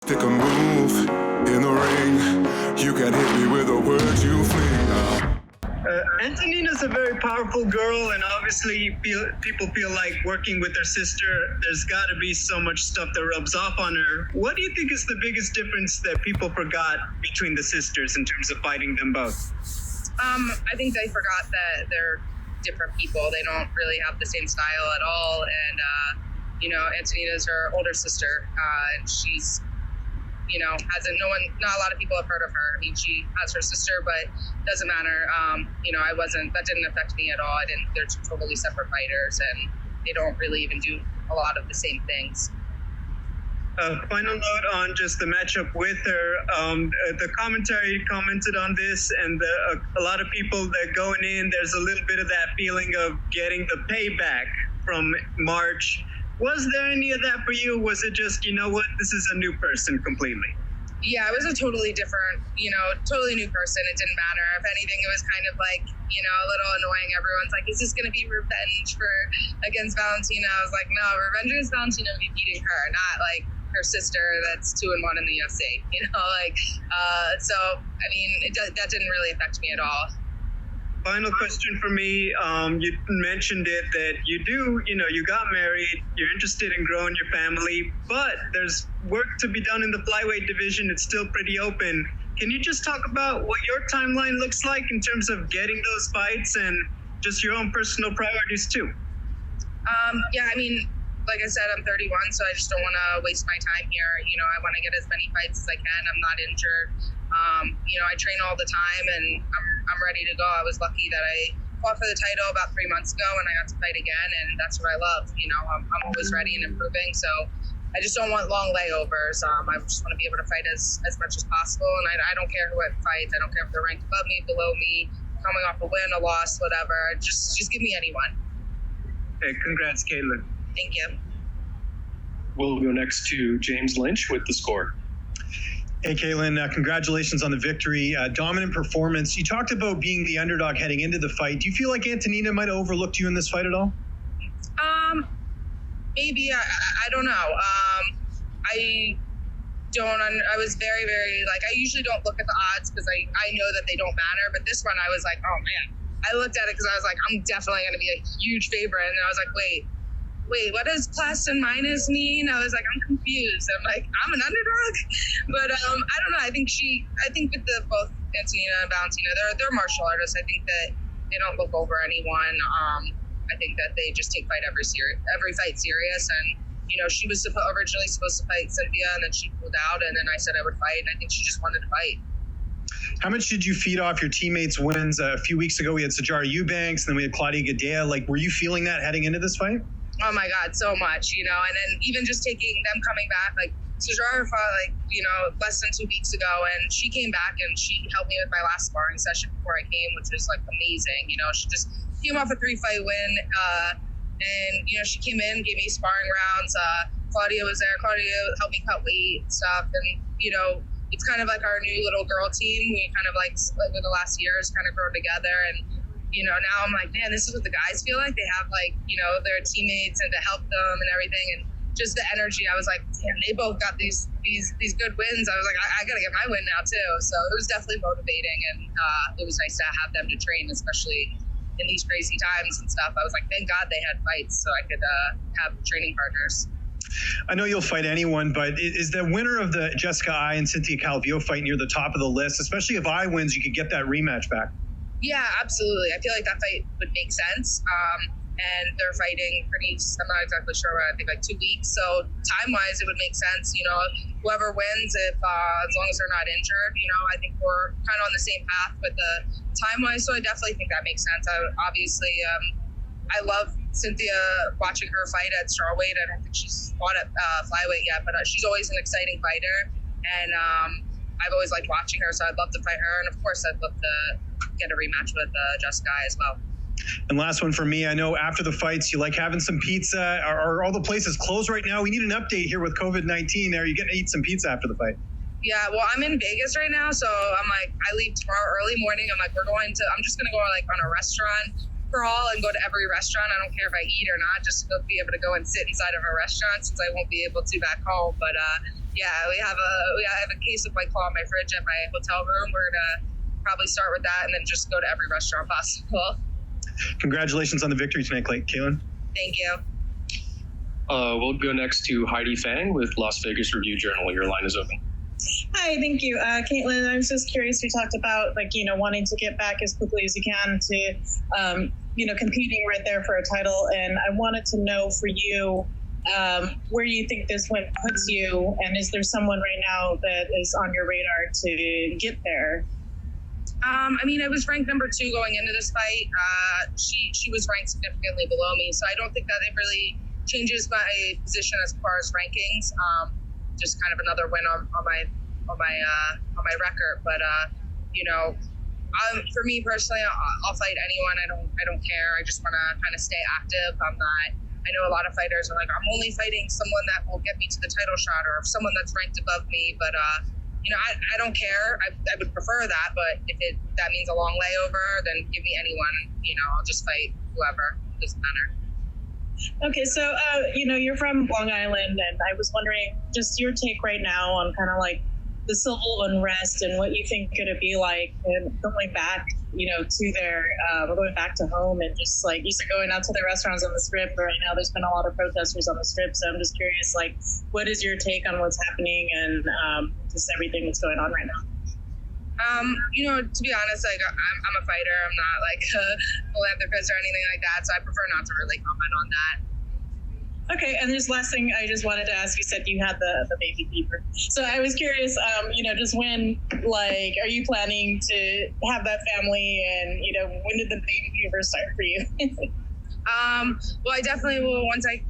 Pick a move in the ring. You can hit me with the words you fling. Antonina's a very powerful girl, and obviously people feel like working with her sister, there's got to be so much stuff that rubs off on her. What do you think is the biggest difference that people forgot between the sisters in terms of fighting them both? I think they forgot that they're different people. They don't really have the same style at all. And, Antonina's her older sister, and she's, not a lot of people have heard of her. I mean, she has her sister, but doesn't matter. That didn't affect me at all. They're two totally separate fighters, and they don't really even do a lot of the same things. Final note on just the matchup with her. The commentary commented on this, and a lot of people that going in, there's a little bit of that feeling of getting the payback from March. Was there any of that for you? Was it just, this is a new person completely? Yeah, it was a totally different, totally new person. It didn't matter. If anything, it was kind of like, a little annoying. Everyone's like, is this going to be revenge against Valentina? I was like, no, revenge against Valentina would be beating her, not like her sister that's 2-1 in the UFC, that didn't really affect me at all. Final question for me. You mentioned it that you got married, you're interested in growing your family, but there's work to be done in the flyweight division. It's still pretty open. Can you just talk about what your timeline looks like in terms of getting those fights and just your own personal priorities too? Like I said, I'm 31, so I just don't want to waste my time here. I want to get as many fights as I can. I'm not injured. I train all the time, and I'm ready to go. I was lucky that I fought for the title about 3 months ago, and I got to fight again, and that's what I love. I'm always ready and improving, so I just don't want long layovers. I just want to be able to fight as much as possible, and I don't care who I fight. I don't care if they're ranked above me, below me, coming off a win, a loss, whatever. Just give me anyone. Hey, congrats, Katlyn. Thank you. We'll go next to James Lynch with The Score. Hey, Katlyn, congratulations on the victory. Dominant performance. You talked about being the underdog heading into the fight. Do you feel like Antonina might have overlooked you in this fight at all? Maybe. I don't know. I was very, very, I usually don't look at the odds because I know that they don't matter. But this one, I was like, oh, man. I looked at it because I was like, I'm definitely going to be a huge favorite. And I was like, wait, what does plus and minus mean? I was like, I'm confused. I'm like, I'm an underdog? But I don't know. I think with both Antonina and Valentina, they're martial artists. I think that they don't look over anyone. I think that they just take every fight serious. And, she was originally supposed to fight Cynthia, and then she pulled out, and then I said I would fight, and I think she just wanted to fight. How much did you feed off your teammates' wins? A few weeks ago, we had Sajara Eubanks, and then we had Claudia Gadelha. Were you feeling that heading into this fight? Oh my God, so much, and then even just taking them coming back, Sajara fought less than 2 weeks ago, and she came back and she helped me with my last sparring session before I came, which was amazing. She just came off a 3-fight win, and she came in, gave me sparring rounds. Claudia was there. Claudia helped me cut weight and stuff, and it's kind of like our new little girl team. We kind of over the last years kind of grown together, and now I'm like, man, this is what the guys feel like. They have their teammates and to help them and everything. And just the energy, I was like, damn, they both got these good wins. I was like, I got to get my win now too. So it was definitely motivating. And it was nice to have them to train, especially in these crazy times and stuff. I was like, thank God they had fights so I could have training partners. I know you'll fight anyone, but is the winner of the Jessica Eye and Cynthia Calvillo fight near the top of the list? Especially if Eye wins, you could get that rematch back. Yeah, absolutely. I feel like that fight would make sense. And they're fighting I'm not exactly sure, I think 2 weeks. So time-wise, it would make sense. Whoever wins, as long as they're not injured, I think we're kind of on the same path with the time-wise. So I definitely think that makes sense. I love Cynthia, watching her fight at strawweight. I don't think she's fought at flyweight yet, but she's always an exciting fighter. And I've always liked watching her, so I'd love to fight her. And of course, I'd love to get a rematch with Jessica as well. And last one for me, I know after the fights, you like having some pizza. Are all the places closed right now? We need an update here with COVID-19. Are you getting to eat some pizza after the fight? Yeah, well, I'm in Vegas right now, so I'm like, I leave tomorrow early morning. I'm like, I'm just going to go on a restaurant crawl and go to every restaurant. I don't care if I eat or not, just to be able to go and sit inside of a restaurant since I won't be able to back home. But Yeah, I have a case of White Claw in my fridge at my hotel room. We're gonna probably start with that and then just go to every restaurant possible. Congratulations on the victory tonight, Katlyn. Thank you. We'll go next to Heidi Fang with Las Vegas Review-Journal. Your line is open. Hi, thank you. Katlyn, I was just curious, you talked about wanting to get back as quickly as you can to, competing right there for a title. And I wanted to know for you, where you think this win puts you, and is there someone right now that is on your radar to get there? I was ranked number 2 going into this fight. She was ranked significantly below me, so I don't think that it really changes my position as far as rankings. Just kind of another win on my record. But for me personally, I'll fight anyone. I don't care. I just want to kind of stay active. I know a lot of fighters are like, I'm only fighting someone that will get me to the title shot, or someone that's ranked above me. But I don't care. I would prefer that. But if that means a long layover, then give me anyone. I'll just fight whoever. Doesn't matter. Okay, so, you're from Long Island, and I was wondering just your take right now on kind of like the civil unrest and what you think could it be like and going back, to going back to home, and just like you said, going out to the restaurants on the Strip. Right now, there's been a lot of protesters on the Strip, so I'm just curious, like, what is your take on what's happening and just everything that's going on right now? To be honest, like I'm a fighter. I'm not like a philanthropist or anything like that, so I prefer not to really comment on that. Okay, and this last thing I just wanted to ask, you said you had the baby fever. So I was curious, just when, are you planning to have that family, and, when did the baby fever start for you? Well, I definitely will, once I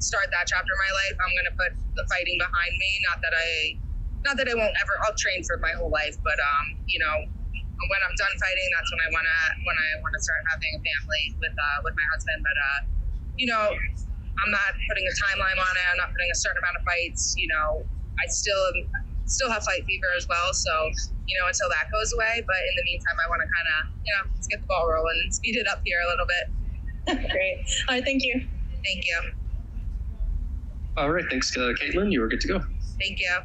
start that chapter of my life, I'm going to put the fighting behind me. Not that I won't ever, I'll train for my whole life, but, when I'm done fighting, that's when I want to start having a family with my husband. But, I'm not putting a timeline on it. I'm not putting a certain amount of fights. I still have fight fever as well. So, until that goes away. But in the meantime, I want to kind of, let's get the ball rolling and speed it up here a little bit. Great. All right. Thank you. Thank you. All right. Thanks, Katlyn. You are good to go. Thank you.